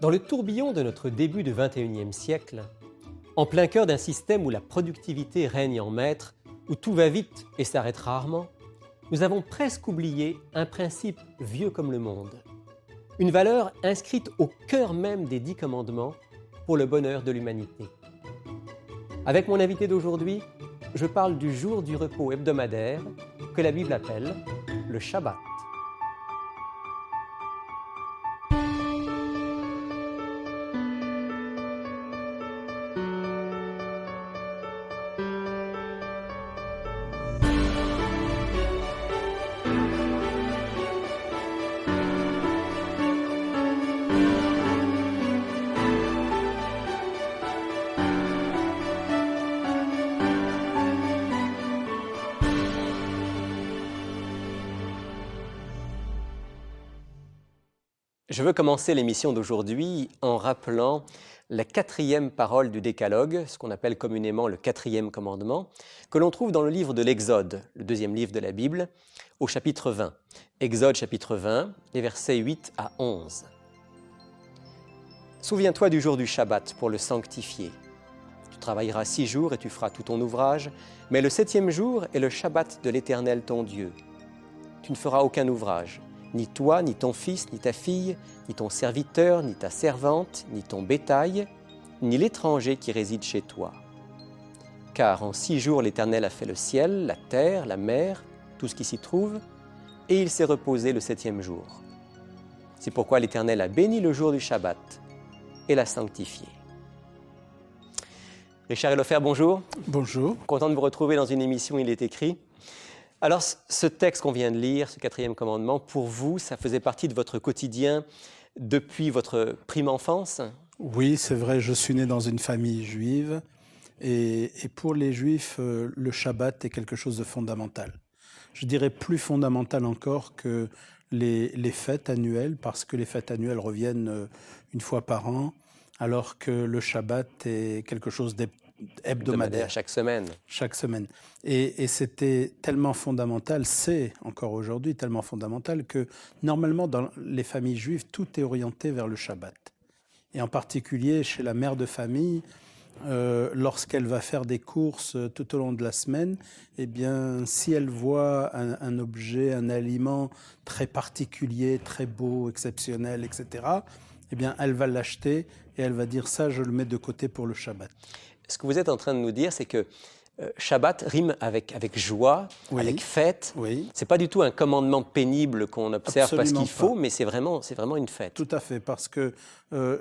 Dans le tourbillon de notre début du XXIe siècle, en plein cœur d'un système où la productivité règne en maître, où tout va vite et s'arrête rarement, nous avons presque oublié un principe vieux comme le monde. Une valeur inscrite au cœur même des 10 commandements pour le bonheur de l'humanité. Avec mon invité d'aujourd'hui, je parle du jour du repos hebdomadaire que la Bible appelle le Shabbat. Je veux commencer l'émission d'aujourd'hui en rappelant la 4e parole du Décalogue, ce qu'on appelle communément le 4e commandement, que l'on trouve dans le livre de l'Exode, le 2e livre de la Bible, au chapitre 20. Exode chapitre 20, les versets 8 à 11. « Souviens-toi du jour du Shabbat pour le sanctifier. Tu travailleras 6 jours et tu feras tout ton ouvrage, mais le 7e jour est le Shabbat de l'Éternel ton Dieu. Tu ne feras aucun ouvrage. Ni toi, ni ton fils, ni ta fille, ni ton serviteur, ni ta servante, ni ton bétail, ni l'étranger qui réside chez toi. Car en 6 jours l'Éternel a fait le ciel, la terre, la mer, tout ce qui s'y trouve, et il s'est reposé le 7e jour. C'est pourquoi l'Éternel a béni le jour du Shabbat et l'a sanctifié. » Richard Elofer, bonjour. Bonjour. Content de vous retrouver dans une émission Il est écrit. Alors, ce texte qu'on vient de lire, ce 4e commandement, pour vous, ça faisait partie de votre quotidien depuis votre prime enfance? Oui, c'est vrai, je suis né dans une famille juive et pour les juifs, le Shabbat est quelque chose de fondamental. Je dirais plus fondamental encore que les fêtes annuelles, parce que les fêtes annuelles reviennent une fois par an, alors que le Shabbat est quelque chose hebdomadaire. Chaque semaine. Chaque semaine. Et c'était tellement fondamental, c'est encore aujourd'hui tellement fondamental que normalement dans les familles juives, tout est orienté vers le Shabbat. Et en particulier chez la mère de famille, lorsqu'elle va faire des courses tout au long de la semaine, eh bien, si elle voit un objet, un aliment très particulier, très beau, exceptionnel, etc., eh bien, elle va l'acheter et elle va dire ça, je le mets de côté pour le Shabbat. Ce que vous êtes en train de nous dire, c'est que Shabbat rime avec joie, oui, avec fête. Oui. Ce n'est pas du tout un commandement pénible qu'on observe Absolument parce qu'il faut, pas. mais c'est vraiment une fête. Tout à fait, parce que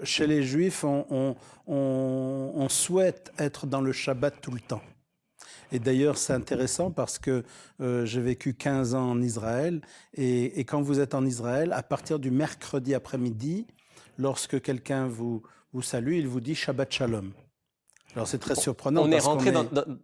chez les Juifs, on souhaite être dans le Shabbat tout le temps. Et d'ailleurs, c'est intéressant parce que j'ai vécu 15 ans en Israël et quand vous êtes en Israël, à partir du mercredi après-midi, lorsque quelqu'un vous salue, il vous dit Shabbat Shalom. Alors c'est très surprenant. On est rentré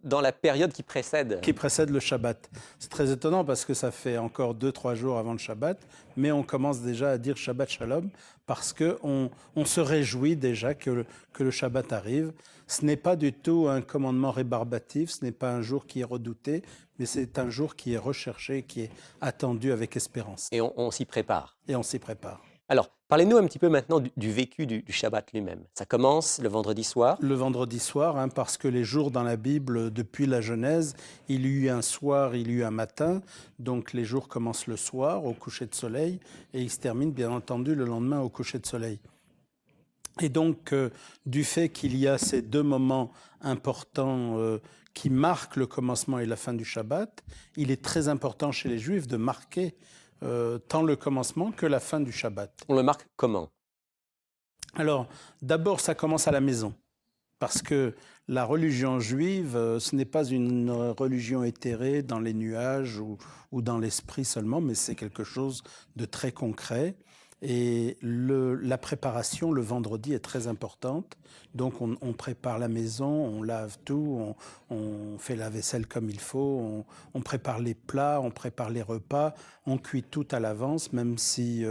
dans la période qui précède. Qui précède le Shabbat. C'est très étonnant parce que ça fait encore 2-3 jours avant le Shabbat, mais on commence déjà à dire Shabbat Shalom parce qu'on se réjouit déjà que le Shabbat arrive. Ce n'est pas du tout un commandement rébarbatif, ce n'est pas un jour qui est redouté, mais c'est un jour qui est recherché, qui est attendu avec espérance. Et on s'y prépare. Et on s'y prépare. Alors, parlez-nous un petit peu maintenant du vécu du Shabbat lui-même. Ça commence le vendredi soir. Le vendredi soir, parce que les jours dans la Bible, depuis la Genèse, il y a eu un soir, il y a eu un matin. Donc les jours commencent le soir, au coucher de soleil, et ils se terminent bien entendu le lendemain au coucher de soleil. Et donc, du fait qu'il y a ces 2 moments importants qui marquent le commencement et la fin du Shabbat, il est très important chez les Juifs de marquer tant le commencement que la fin du Shabbat. On le marque comment? Alors, d'abord, ça commence à la maison, parce que la religion juive, ce n'est pas une religion éthérée dans les nuages ou dans l'esprit seulement, mais c'est quelque chose de très concret. Et la préparation, le vendredi, est très importante. Donc, on prépare la maison, on lave tout, on fait la vaisselle comme il faut, on prépare les plats, on prépare les repas, on cuit tout à l'avance, même si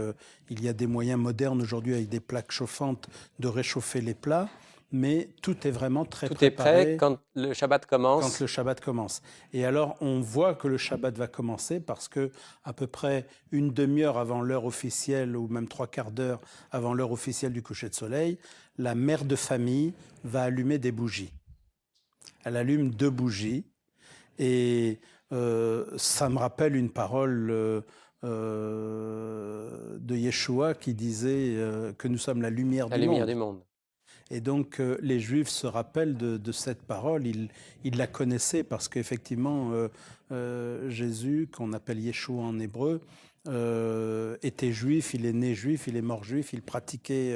il y a des moyens modernes aujourd'hui avec des plaques chauffantes de réchauffer les plats. mais tout est vraiment très Tout est préparé prêt quand le Shabbat quand commence. le Shabbat commence. Et alors, on voit que le Shabbat va commencer parce que à peu près une demi-heure avant l'heure officielle, ou même trois quarts d'heure avant l'heure officielle du coucher de soleil, la mère de famille va allumer des bougies. Elle allume 2 bougies et ça me rappelle une parole de Yeshua qui disait que nous sommes la lumière La du lumière monde. du monde. Et donc les Juifs se rappellent de cette parole, ils la connaissaient parce qu'effectivement Jésus, qu'on appelle Yeshua en hébreu, était juif, il est né juif, il est mort juif, il pratiquait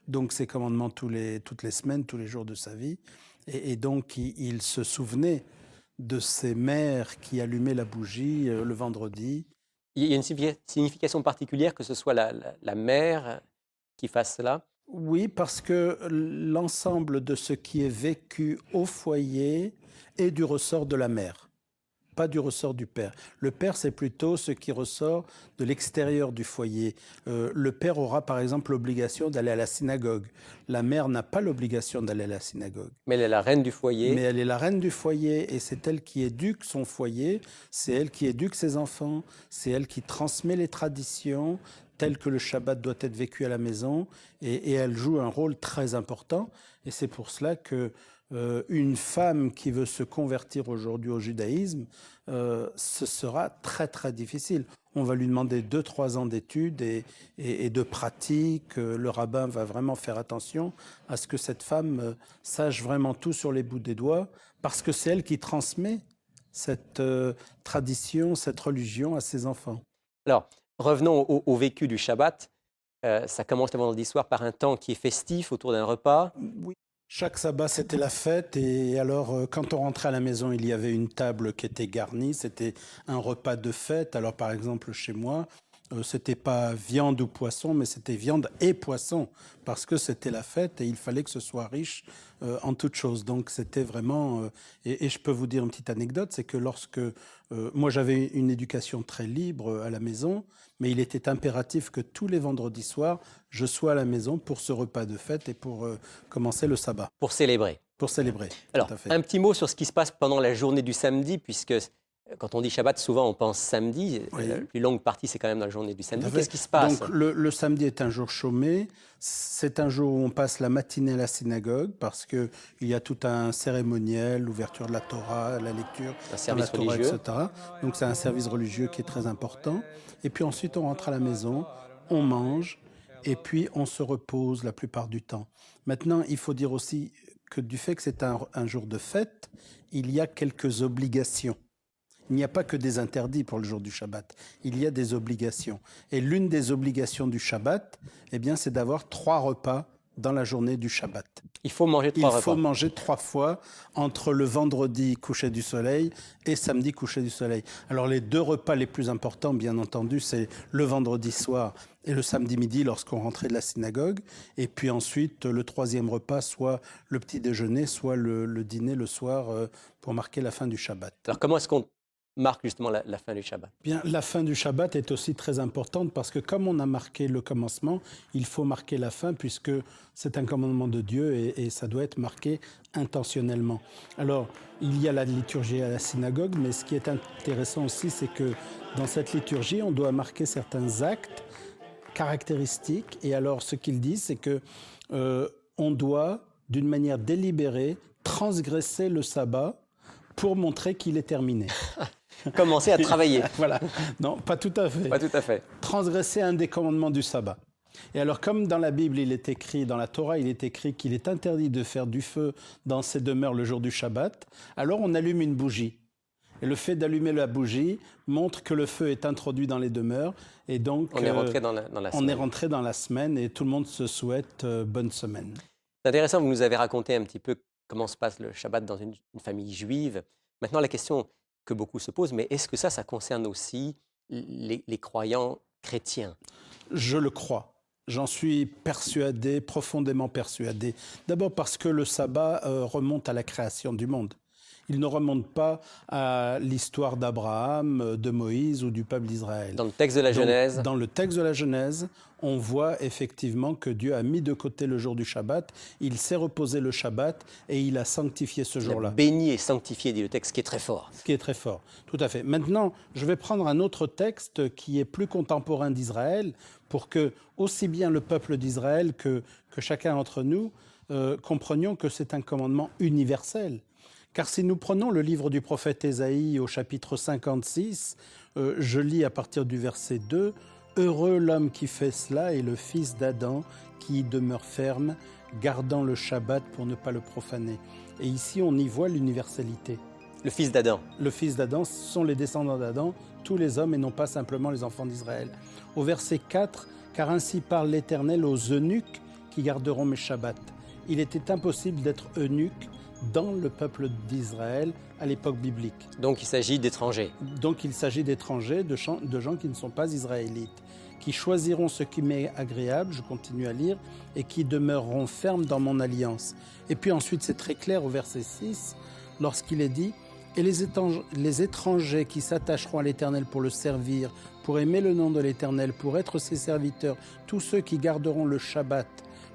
donc ses commandements toutes les semaines, tous les jours de sa vie. Et donc il se souvenait de ces mères qui allumaient la bougie le vendredi. Il y a une signification particulière que ce soit la mère qui fasse cela? Oui, parce que l'ensemble de ce qui est vécu au foyer est du ressort de la mère, pas du ressort du père. Le père, c'est plutôt ce qui ressort de l'extérieur du foyer. Le père aura par exemple l'obligation d'aller à la synagogue. La mère n'a pas l'obligation d'aller à la synagogue. Mais elle est la reine du foyer. Mais elle est la reine du foyer et c'est elle qui éduque son foyer, c'est elle qui éduque ses enfants, c'est elle qui transmet les traditions telles que le Shabbat doit être vécu à la maison et elle joue un rôle très important. Et c'est pour cela que une femme qui veut se convertir aujourd'hui au judaïsme, ce sera très très difficile. On va lui demander 2-3 ans d'études et de pratique. Le rabbin va vraiment faire attention à ce que cette femme sache vraiment tout sur les bouts des doigts, parce que c'est elle qui transmet cette tradition, cette religion à ses enfants. Alors, revenons au vécu du Shabbat. Ça commence le vendredi soir par un temps qui est festif autour d'un repas. Oui. Chaque sabbat, c'était la fête. Et alors, quand on rentrait à la maison, il y avait une table qui était garnie. C'était un repas de fête. Alors, par exemple, chez moi, c'était pas viande ou poisson, mais c'était viande et poisson, parce que c'était la fête et il fallait que ce soit riche en toutes choses. Donc, c'était vraiment... et je peux vous dire une petite anecdote, c'est que lorsque... moi, j'avais une éducation très libre à la maison, mais il était impératif que tous les vendredis soirs, je sois à la maison pour ce repas de fête et pour commencer le sabbat. Pour célébrer. Pour célébrer. Alors, tout à fait. un petit mot sur ce qui se passe pendant la journée du samedi, puisque quand on dit Shabbat, souvent on pense samedi. Oui. La plus longue partie, c'est quand même dans la journée du samedi. Tout à fait. Qu'est-ce qui se passe? Donc, le samedi est un jour chômé. C'est un jour où on passe la matinée à la synagogue parce qu'il y a tout un cérémoniel, l'ouverture de la Torah, la lecture Un de service la Torah, religieux. etc. Donc, c'est un service religieux qui est très important. Et puis ensuite, on rentre à la maison, on mange et puis on se repose la plupart du temps. Maintenant, il faut dire aussi que du fait que c'est un jour de fête, il y a quelques obligations. Il n'y a pas que des interdits pour le jour du Shabbat, il y a des obligations. Et l'une des obligations du Shabbat, eh bien, c'est d'avoir 3 repas dans la journée du Shabbat. Il faut manger 3 repas. Il faut manger 3 fois entre le vendredi coucher du soleil et samedi coucher du soleil. Alors les 2 repas les plus importants, bien entendu, c'est le vendredi soir et le samedi midi lorsqu'on rentrait de la synagogue. Et puis ensuite, le 3e repas, soit le petit déjeuner, soit le dîner le soir pour marquer la fin du Shabbat. Alors, comment est-ce qu'on marque justement la fin du Shabbat? Bien, la fin du Shabbat est aussi très importante parce que comme on a marqué le commencement, il faut marquer la fin puisque c'est un commandement de Dieu et ça doit être marqué intentionnellement. Alors, il y a la liturgie à la synagogue, mais ce qui est intéressant aussi, c'est que dans cette liturgie, on doit marquer certains actes caractéristiques. Et alors, ce qu'ils disent, c'est que on doit, d'une manière délibérée, transgresser le sabbat pour montrer qu'il est terminé. Commencer à travailler. Voilà. Non, pas tout à fait. Pas tout à fait. Transgresser un des commandements du sabbat. Et alors, comme dans la Bible, il est écrit, dans la Torah, il est écrit qu'il est interdit de faire du feu dans ses demeures le jour du Shabbat, alors on allume une bougie. Et le fait d'allumer la bougie montre que le feu est introduit dans les demeures. Et donc, on est rentré dans la on semaine. est rentré dans la semaine et tout le monde se souhaite bonne semaine. C'est intéressant, vous nous avez raconté un petit peu comment se passe le Shabbat dans une famille juive. Maintenant, la question que beaucoup se posent, mais est-ce que ça concerne aussi les croyants chrétiens? Je le crois. J'en suis persuadé, profondément persuadé. D'abord parce que le sabbat remonte à la création du monde. Il ne remonte pas à l'histoire d'Abraham, de Moïse ou du peuple d'Israël. Dans le texte de la Genèse, Dans le texte de la Genèse, on voit effectivement que Dieu a mis de côté le jour du Shabbat, il s'est reposé le Shabbat et il a sanctifié ce il a jour-là. béni et sanctifié, dit le texte, qui est très fort. Ce qui est très fort, tout à fait. Maintenant, je vais prendre un autre texte qui est plus contemporain d'Israël pour que aussi bien le peuple d'Israël que chacun d'entre nous comprenions que c'est un commandement universel. Car si nous prenons le livre du prophète Ésaïe au chapitre 56, je lis à partir du verset 2, « Heureux l'homme qui fait cela et le fils d'Adam qui y demeure ferme, gardant le Shabbat pour ne pas le profaner. » Et ici, on y voit l'universalité. Le fils d'Adam. Le fils d'Adam, ce sont les descendants d'Adam, tous les hommes et non pas simplement les enfants d'Israël. Au verset 4, « Car ainsi parle l'Éternel aux eunuques qui garderont mes Shabbats. » Il était impossible d'être eunuque dans le peuple d'Israël à l'époque biblique. Donc il s'agit d'étrangers. Donc il s'agit d'étrangers, de gens qui ne sont pas israélites, qui choisiront ce qui m'est agréable, je continue à lire, et qui demeureront fermes dans mon alliance. Et puis ensuite c'est très clair au verset 6, lorsqu'il est dit « Et les étrangers qui s'attacheront à l'Éternel pour le servir, pour aimer le nom de l'Éternel, pour être ses serviteurs, tous ceux qui garderont le Shabbat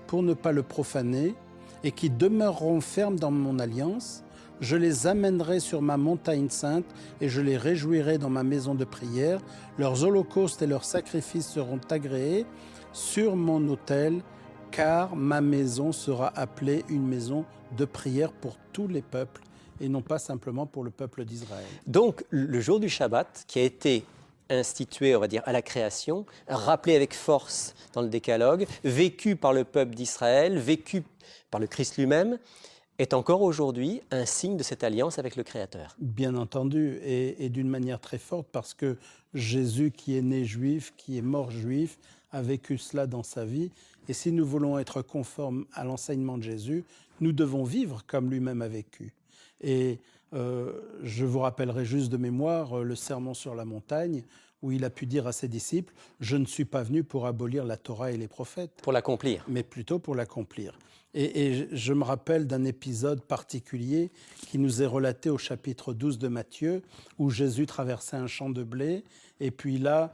pour ne pas le profaner, et qui demeureront fermes dans mon alliance, je les amènerai sur ma montagne sainte et je les réjouirai dans ma maison de prière. Leurs holocaustes et leurs sacrifices seront agréés sur mon autel, car ma maison sera appelée une maison de prière pour tous les peuples et non pas simplement pour le peuple d'Israël. » Donc le jour du Shabbat, qui a été institué, on va dire, à la création, rappelé avec force dans le Décalogue, vécu par le peuple d'Israël, vécu par le Christ lui-même, est encore aujourd'hui un signe de cette alliance avec le Créateur. Bien entendu, et d'une manière très forte, parce que Jésus, qui est né juif, qui est mort juif, a vécu cela dans sa vie. Et si nous voulons être conformes à l'enseignement de Jésus, nous devons vivre comme lui-même a vécu. Et je vous rappellerai juste de mémoire le sermon sur la montagne, où il a pu dire à ses disciples « Je ne suis pas venu pour abolir la Torah et les prophètes. » Pour l'accomplir. Mais plutôt pour l'accomplir. Et je me rappelle d'un épisode particulier qui nous est relaté au chapitre 12 de Matthieu, où Jésus traversait un champ de blé, et puis là,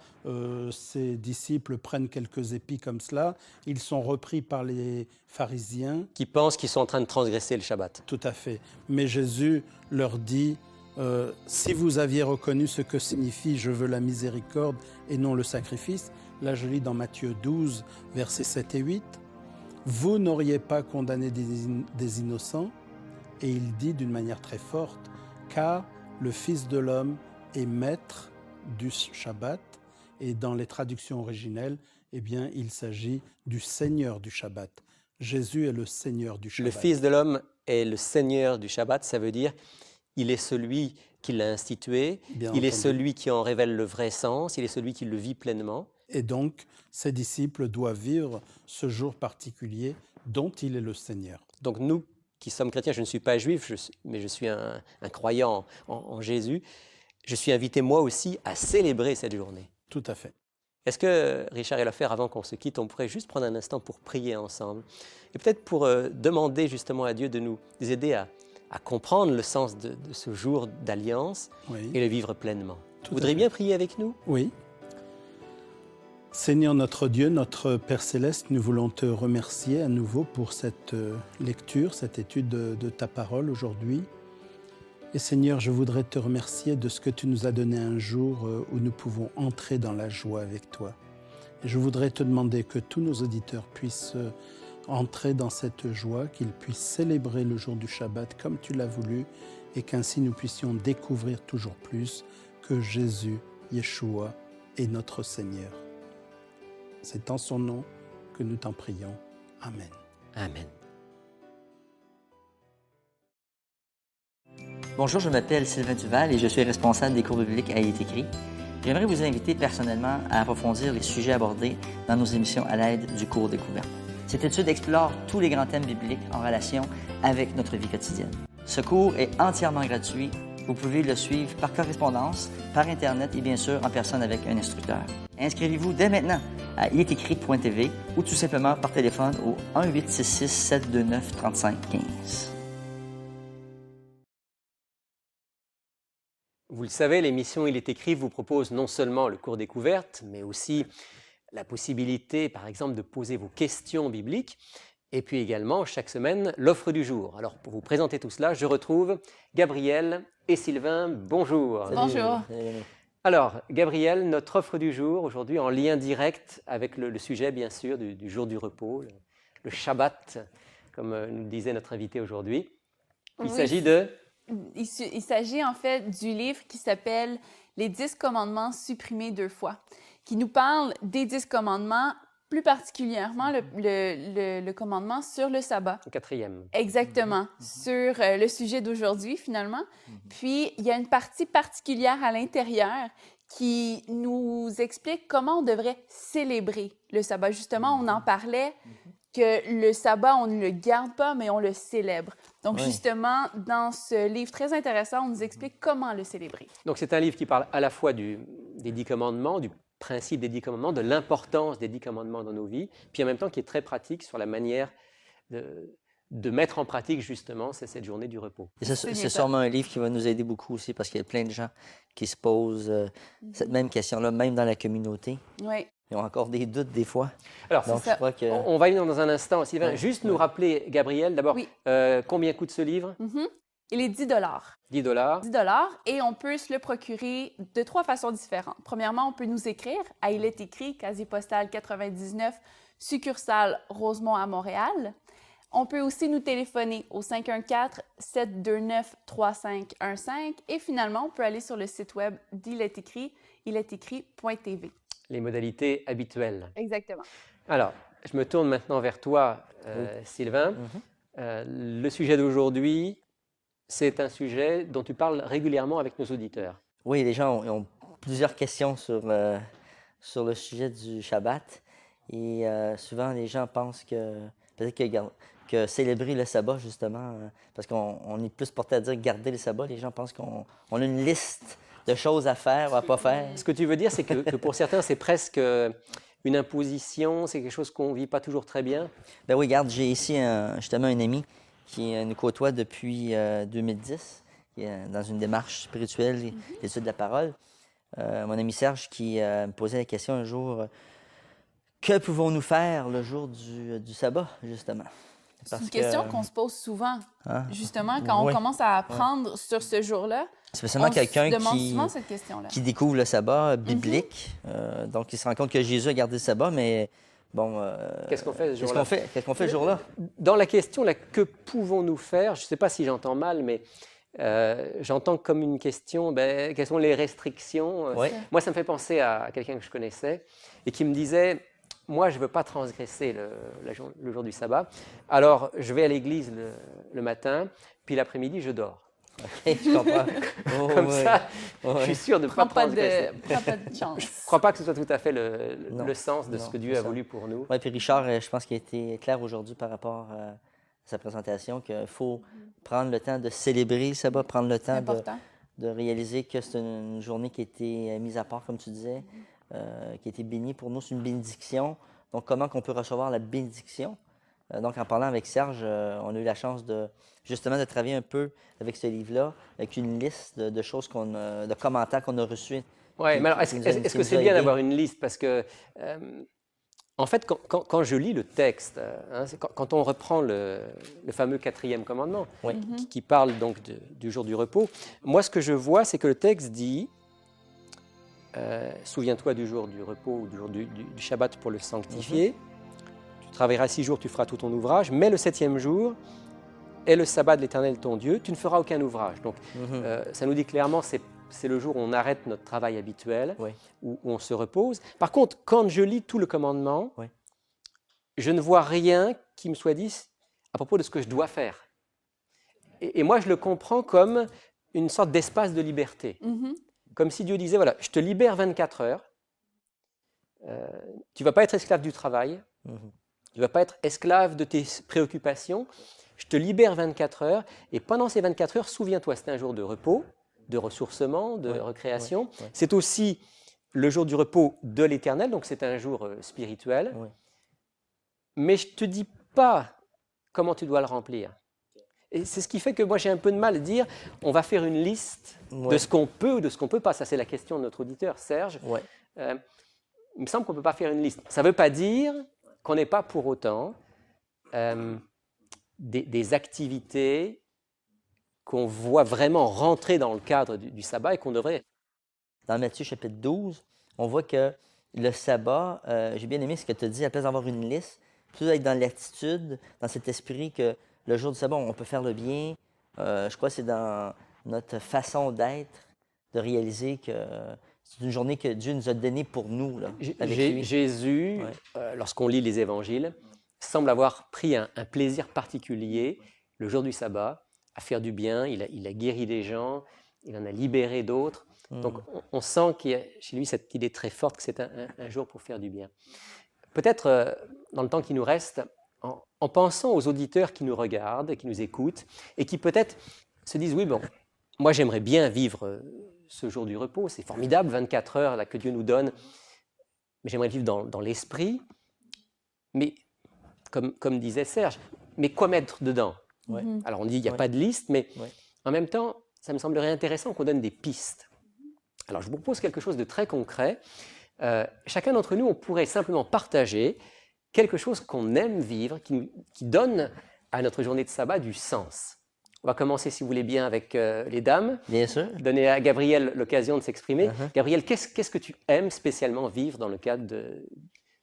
ses disciples prennent quelques épis comme cela, ils sont repris par les pharisiens. Qui pensent qu'ils sont en train de transgresser le Shabbat. Tout à fait. Mais Jésus leur dit, si vous aviez reconnu ce que signifie « je veux la miséricorde et non le sacrifice », là je lis dans Matthieu 12, versets 7 et 8, vous n'auriez pas condamné des innocents, et il dit d'une manière très forte, car le Fils de l'homme est maître du Shabbat, et dans les traductions originelles, eh bien, il s'agit du Seigneur du Shabbat. Jésus est le Seigneur du Shabbat. Le Fils de l'homme est le Seigneur du Shabbat, ça veut dire il est celui qui l'a institué, il est celui qui en révèle le vrai sens, il est celui qui le vit pleinement. Et donc, ses disciples doivent vivre ce jour particulier dont il est le Seigneur. Donc nous qui sommes chrétiens, je ne suis pas juif, mais je suis un croyant en Jésus, je suis invité moi aussi à célébrer cette journée. Tout à fait. Est-ce que, Richard et Lafer, avant qu'on se quitte, on pourrait juste prendre un instant pour prier ensemble et peut-être pour demander justement à Dieu de nous aider à comprendre le sens de ce jour d'alliance et le vivre pleinement. Vous voudriez bien prier avec nous? Oui. Seigneur notre Dieu, notre Père Céleste, nous voulons te remercier à nouveau pour cette lecture, cette étude de ta parole aujourd'hui. Et Seigneur, je voudrais te remercier de ce que tu nous as donné un jour où nous pouvons entrer dans la joie avec toi. Et je voudrais te demander que tous nos auditeurs puissent entrer dans cette joie, qu'ils puissent célébrer le jour du Shabbat comme tu l'as voulu et qu'ainsi nous puissions découvrir toujours plus que Jésus, Yeshua, est notre Seigneur. C'est en son nom que nous t'en prions. Amen. Amen. Bonjour, je m'appelle Sylvain Duval et je suis responsable des cours bibliques à Il est écrit. J'aimerais vous inviter personnellement à approfondir les sujets abordés dans nos émissions à l'aide du cours découverte. Cette étude explore tous les grands thèmes bibliques en relation avec notre vie quotidienne. Ce cours est entièrement gratuit. Vous pouvez le suivre par correspondance, par Internet et bien sûr en personne avec un instructeur. Inscrivez-vous dès maintenant à ilétécrit.tv ou tout simplement par téléphone au 1-866-729-3515. Vous le savez, l'émission Il est écrit vous propose non seulement le cours découverte, mais aussi la possibilité, par exemple, de poser vos questions bibliques, et puis également, chaque semaine, l'offre du jour. Alors, pour vous présenter tout cela, je retrouve Gabriel et Sylvain. Bonjour. Bonjour. Alors, Gabriel, notre offre du jour, aujourd'hui, en lien direct avec le sujet, bien sûr, du jour du repos, le Shabbat, comme nous disait notre invité aujourd'hui. Il s'agit de... Il s'agit en fait du livre qui s'appelle « Les 10 commandements supprimés 2 fois », qui nous parle des 10 commandements, plus particulièrement le commandement sur le sabbat. Le 4e. Exactement, sur le sujet d'aujourd'hui finalement. Puis, il y a une partie particulière à l'intérieur qui nous explique comment on devrait célébrer le sabbat. Justement, on en parlait que le sabbat, on ne le garde pas, mais on le célèbre. Donc, justement, dans ce livre très intéressant, on nous explique comment le célébrer. Donc, c'est un livre qui parle à la fois des 10 commandements, du principe des 10 commandements, de l'importance des 10 commandements dans nos vies, puis en même temps qui est très pratique sur la manière de mettre en pratique justement cette journée du repos. C'est sûrement un livre qui va nous aider beaucoup aussi parce qu'il y a plein de gens qui se posent cette même question-là, même dans la communauté. Oui. Ils ont encore des doutes des fois. Alors, donc, je crois que... on va y venir dans un instant. Sylvain, juste nous rappeler, Gabriel, d'abord, combien coûte ce livre? Il est 10 $. 10 $. 10 $, et on peut se le procurer de 3 façons différentes. Premièrement, on peut nous écrire à Il est écrit, casier postal 99, succursale Rosemont à Montréal. On peut aussi nous téléphoner au 514-729-3515 et finalement, on peut aller sur le site web d'Il est écrit, ilétécrit.tv. Les modalités habituelles. Exactement. Alors, je me tourne maintenant vers toi, Sylvain. Le sujet d'aujourd'hui, c'est un sujet dont tu parles régulièrement avec nos auditeurs. Oui, les gens ont plusieurs questions sur le sujet du Shabbat. Et souvent, les gens pensent que peut-être que célébrer le sabbat, justement, parce qu'on est plus porté à dire garder le sabbat, les gens pensent qu'on a une liste de choses à faire ou à ne pas faire. Ce que tu veux dire, c'est que pour certains, c'est presque une imposition, c'est quelque chose qu'on ne vit pas toujours très bien. Ben oui, regarde, j'ai ici justement un ami qui nous côtoie depuis 2010, qui est dans une démarche spirituelle, l'étude de la parole. Mon ami Serge qui me posait la question un jour, que pouvons-nous faire le jour du sabbat, justement? C'est une question qu'on se pose souvent, justement, quand on commence à apprendre sur ce jour-là. Spécialement quelqu'un qui découvre le sabbat biblique. Donc, il se rend compte que Jésus a gardé le sabbat, mais bon... qu'est-ce qu'on fait ce jour-là? Qu'est-ce qu'on fait ce jour-là? Dans la question, là, que pouvons-nous faire? Je ne sais pas si j'entends mal, mais j'entends comme une question, quelles sont les restrictions? Moi, ça me fait penser à quelqu'un que je connaissais et qui me disait... Moi, je ne veux pas transgresser le jour du sabbat. Alors, je vais à l'église le matin, puis l'après-midi, je dors. OK, je comprends. Comme ça, je suis sûr de ne pas transgresser. Prends pas de chance. Je ne crois pas que ce soit tout à fait le sens de ce que Dieu a voulu pour nous. Oui, puis Richard, je pense qu'il a été clair aujourd'hui par rapport à sa présentation, qu'il faut prendre le temps de célébrer le sabbat, prendre le temps de réaliser que c'est une journée qui a été mise à part, comme tu disais. Qui a été béni pour nous, c'est une bénédiction. Donc, comment qu'on peut recevoir la bénédiction? Donc, en parlant avec Serge, on a eu la chance justement de travailler un peu avec ce livre-là, avec une liste de choses de commentaires qu'on a reçus. Oui, mais alors, est-ce que c'est bien d'avoir une liste? Parce que, en fait, quand je lis le texte, quand on reprend le fameux 4e commandement, qui parle donc du jour du repos, moi, ce que je vois, c'est que le texte dit... souviens-toi du jour du repos ou du jour du Shabbat pour le sanctifier. Tu travailleras 6 jours, tu feras tout ton ouvrage, mais le 7e jour est le sabbat de l'Éternel ton Dieu, tu ne feras aucun ouvrage. Donc, ça nous dit clairement, c'est le jour où on arrête notre travail habituel, où on se repose. Par contre, quand je lis tout le commandement, je ne vois rien qui me soit dit à propos de ce que je dois faire. Et moi, je le comprends comme une sorte d'espace de liberté. Comme si Dieu disait, voilà, je te libère 24 heures, tu ne vas pas être esclave du travail, tu ne vas pas être esclave de tes préoccupations, je te libère 24 heures, et pendant ces 24 heures, souviens-toi, c'est un jour de repos, de ressourcement, de récréation. C'est aussi le jour du repos de l'Éternel, donc c'est un jour spirituel. Mais je ne te dis pas comment tu dois le remplir. Et c'est ce qui fait que moi j'ai un peu de mal à dire on va faire une liste de ce qu'on peut ou de ce qu'on ne peut pas. Ça, c'est la question de notre auditeur, Serge. Ouais. Il me semble qu'on ne peut pas faire une liste. Ça ne veut pas dire qu'on n'est pas pour autant des activités qu'on voit vraiment rentrer dans le cadre du sabbat et qu'on devrait... Dans Matthieu chapitre 12, on voit que le sabbat, j'ai bien aimé ce que tu as dit, à la place d'avoir une liste, plutôt être dans l'attitude, dans cet esprit que le jour du sabbat, on peut faire le bien. Je crois que c'est dans notre façon d'être, de réaliser que c'est une journée que Dieu nous a donnée pour nous. Là, avec lui. Jésus, lorsqu'on lit les évangiles, semble avoir pris un plaisir particulier le jour du sabbat à faire du bien. Il a guéri des gens, il en a libéré d'autres. Donc, on sent qu'il y a chez lui cette idée très forte que c'est un jour pour faire du bien. Peut-être, dans le temps qui nous reste, en pensant aux auditeurs qui nous regardent, qui nous écoutent, et qui peut-être se disent, oui, bon, moi j'aimerais bien vivre ce jour du repos, c'est formidable, 24 heures là, que Dieu nous donne, mais j'aimerais vivre dans l'esprit. Mais, comme disait Serge, mais quoi mettre dedans? Alors on dit, il n'y a pas de liste, mais en même temps, ça me semblerait intéressant qu'on donne des pistes. Alors, je vous propose quelque chose de très concret. Chacun d'entre nous, on pourrait simplement partager quelque chose qu'on aime vivre, qui donne à notre journée de sabbat du sens. On va commencer, si vous voulez bien, avec les dames. Bien sûr. Donner à Gabrielle l'occasion de s'exprimer. Gabrielle, qu'est-ce que tu aimes spécialement vivre dans le cadre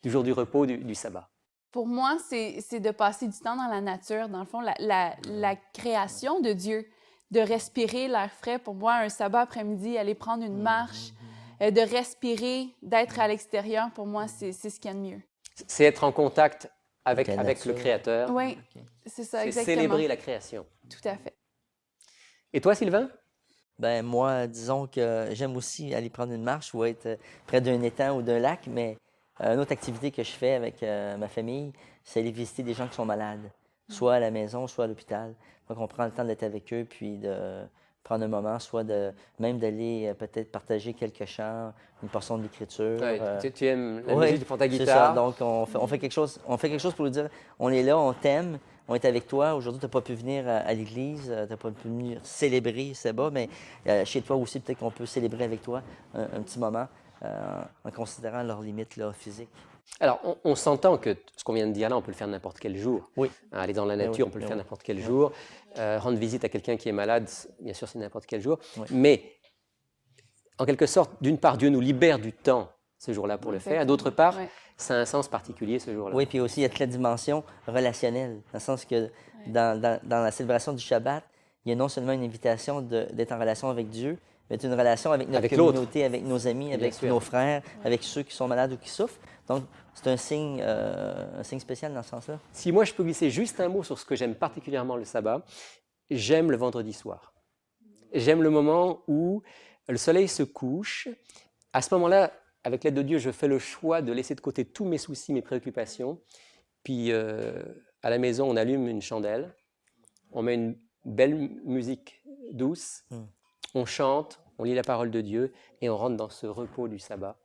du jour du repos, du sabbat? Pour moi, c'est de passer du temps dans la nature. Dans le fond, la création de Dieu. De respirer l'air frais. Pour moi, un sabbat après-midi, aller prendre une marche, de respirer, d'être à l'extérieur, pour moi, c'est ce qu'il y a de mieux. C'est être en contact avec le Créateur. Oui, c'est ça, exactement. C'est célébrer la création. Tout à fait. Et toi, Sylvain? Ben moi, disons que j'aime aussi aller prendre une marche ou être près d'un étang ou d'un lac, mais une autre activité que je fais avec ma famille, c'est aller visiter des gens qui sont malades, soit à la maison, soit à l'hôpital. Donc, on prend le temps d'être avec eux, puis de prendre un moment, soit même d'aller peut-être partager quelques chants, une portion de l'Écriture. Tu aimes la musique, tu prends ta guitare. C'est ça. Donc, on fait quelque chose pour lui dire, on est là, on t'aime, on est avec toi. Aujourd'hui, tu n'as pas pu venir à l'église, tu n'as pas pu venir célébrer Sabbat, mais chez toi aussi, peut-être qu'on peut célébrer avec toi un petit moment en considérant leurs limites là, physiques. Alors, on s'entend que ce qu'on vient de dire là, on peut le faire n'importe quel jour. Oui. Aller dans la nature, on peut le faire n'importe quel jour. Rendre visite à quelqu'un qui est malade, bien sûr, c'est n'importe quel jour. Oui. Mais, en quelque sorte, d'une part, Dieu nous libère du temps ce jour-là pour le faire. D'autre part, ça a un sens particulier ce jour-là. Oui, puis aussi, il y a toute la dimension relationnelle, dans le sens que dans la célébration du Shabbat, il y a non seulement une invitation d'être en relation avec Dieu, mais une relation avec notre communauté, avec nos amis, avec nos frères, avec ceux qui sont malades ou qui souffrent. Donc, c'est un signe spécial dans ce sens-là. Si moi, je peux glisser juste un mot sur ce que j'aime particulièrement le sabbat, j'aime le vendredi soir. J'aime le moment où le soleil se couche. À ce moment-là, avec l'aide de Dieu, je fais le choix de laisser de côté tous mes soucis, mes préoccupations. Puis, à la maison, on allume une chandelle, on met une belle musique douce, on chante, on lit la parole de Dieu et on rentre dans ce repos du sabbat.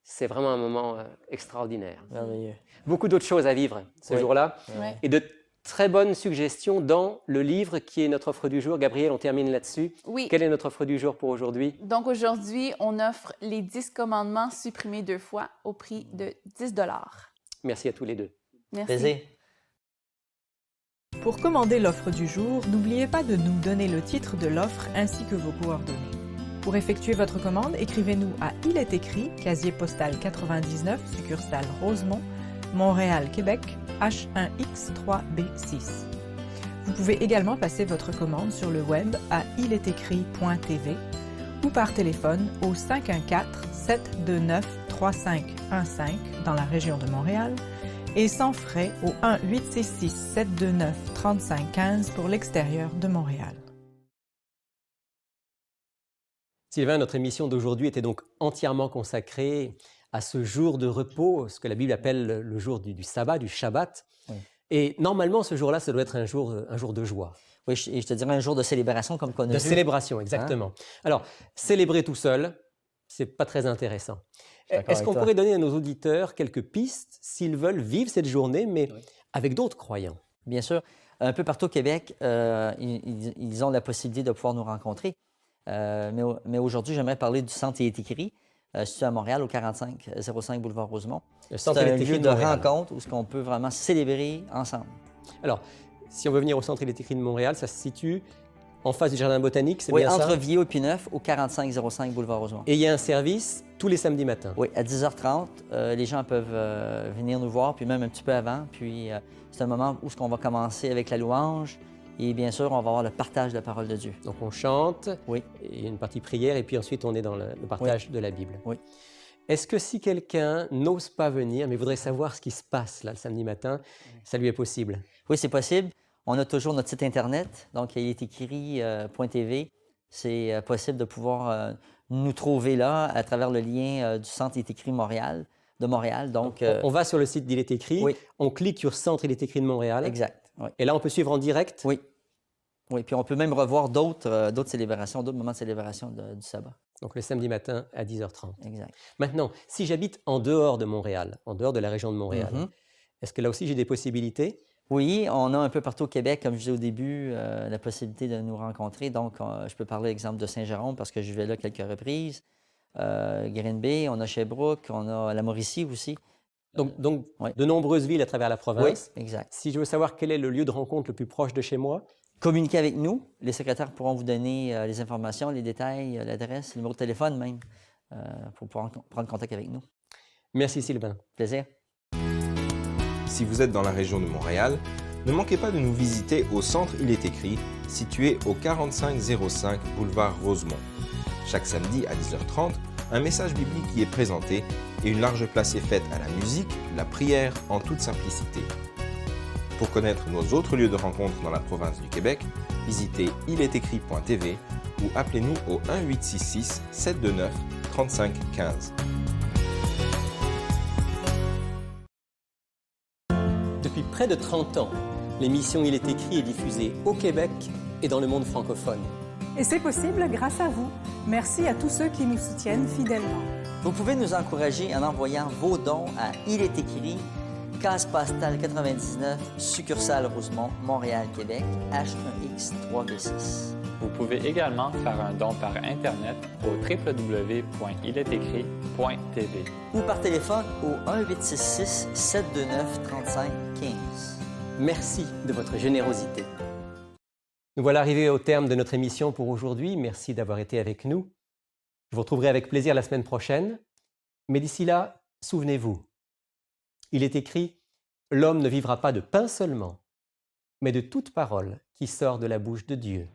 C'est vraiment un moment extraordinaire. Merveilleux. Beaucoup d'autres choses à vivre ce jour-là. Et de très bonnes suggestions dans le livre qui est notre offre du jour. Gabrielle, on termine là-dessus. Oui. Quelle est notre offre du jour pour aujourd'hui? Donc aujourd'hui, on offre les 10 commandements supprimés 2 fois au prix de 10 $. Merci à tous les deux. Merci. Plaisir. Pour commander l'offre du jour, n'oubliez pas de nous donner le titre de l'offre ainsi que vos coordonnées. Pour effectuer votre commande, écrivez-nous à Il est écrit, casier postal 99, succursale Rosemont, Montréal, Québec, H1X3B6. Vous pouvez également passer votre commande sur le web à ilestécrit.tv ou par téléphone au 514-729-3515 dans la région de Montréal et sans frais au 1-866-729-3515 pour l'extérieur de Montréal. Sylvain, notre émission d'aujourd'hui était donc entièrement consacrée à ce jour de repos, ce que la Bible appelle le jour du sabbat, du Shabbat. Oui. Et normalement, ce jour-là, ça doit être un jour de joie. Oui, je te dirais un jour de célébration comme qu'on a vu. De célébration, exactement. Hein? Alors, célébrer tout seul, c'est pas très intéressant. Est-ce qu'on pourrait donner à nos auditeurs quelques pistes s'ils veulent vivre cette journée, mais avec d'autres croyants? Bien sûr. Un peu partout au Québec, ils ont la possibilité de pouvoir nous rencontrer. Mais aujourd'hui, j'aimerais parler du Centre Il est écrit, situé à Montréal, au 4505 boulevard Rosemont. Le C'est Centre Il un est écrit lieu de de Montréal. rencontre où on peut vraiment célébrer ensemble. Alors, si on veut venir au Centre Il est écrit de Montréal, ça se situe en face du Jardin botanique, c'est Oui, bien ça? entre Villot et Puis-Neuf, au 4505 boulevard Rosemont. Et il y a un service tous les samedis matins. Oui, à 10h30, les gens peuvent venir nous voir, puis même un petit peu avant. Puis c'est un moment où on va commencer avec la louange. Et bien sûr, on va avoir le partage de la parole de Dieu. Donc on chante, Oui. il y a une partie prière, et puis ensuite on est dans le partage de la Bible. Oui. Est-ce que si quelqu'un n'ose pas venir, mais voudrait savoir ce qui se passe là le samedi matin, ça lui est possible? Oui, c'est possible. On a toujours notre site Internet, donc il est écrit.tv. C'est possible de pouvoir nous trouver là à travers le lien du Centre Il est écrit de Montréal. Donc, On va sur le site d'Il est écrit, oui. on clique sur Centre Il est écrit de Montréal, Exact. Oui. et là on peut suivre en direct? Oui. Oui, puis on peut même revoir d'autres célébrations, d'autres moments de célébration du sabbat. Donc le samedi matin à 10h30. Exact. Maintenant, si j'habite en dehors de Montréal, en dehors de la région de Montréal, Mhm. est-ce que là aussi j'ai des possibilités? Oui, on a un peu partout au Québec, comme je disais au début, la possibilité de nous rencontrer. Donc, je peux parler, exemple, de Saint-Jérôme, parce que je vais là quelques reprises. Green Bay, on a Sherbrooke, on a la Mauricie aussi. Donc Oui. de nombreuses villes à travers la Oui, province. exact. Si je veux savoir quel est le lieu de rencontre le plus proche de chez moi, Communiquez avec nous. Les secrétaires pourront vous donner les informations, les détails, l'adresse, le numéro de téléphone même, pour pouvoir prendre contact avec nous. merci Sylvain. Plaisir. Si vous êtes dans la région de Montréal, ne manquez pas de nous visiter au Centre Il est écrit, situé au 4505 boulevard Rosemont. Chaque samedi à 10h30, un message biblique y est présenté et une large place est faite à la musique, la prière en toute simplicité. Pour connaître nos autres lieux de rencontre dans la province du Québec, visitez ilétécrit.tv ou appelez-nous au 1-866-729-3515. Depuis près de 30 ans, l'émission Il est écrit est diffusée au Québec et dans le monde francophone. Et c'est possible grâce à vous. Merci à tous ceux qui nous soutiennent fidèlement. Vous pouvez nous encourager en envoyant vos dons à Il est écrit, case postale 99, succursale Rosemont, Montréal, Québec, H1X 3B6. Vous pouvez également faire un don par Internet au www.ilétécrit.tv. Ou par téléphone au 1-866-729-3515. Merci de votre générosité. Nous voilà arrivés au terme de notre émission pour aujourd'hui. Merci d'avoir été avec nous. Je vous retrouverai avec plaisir la semaine prochaine. Mais d'ici là, souvenez-vous, il est écrit « L'homme ne vivra pas de pain seulement, mais de toute parole qui sort de la bouche de Dieu. »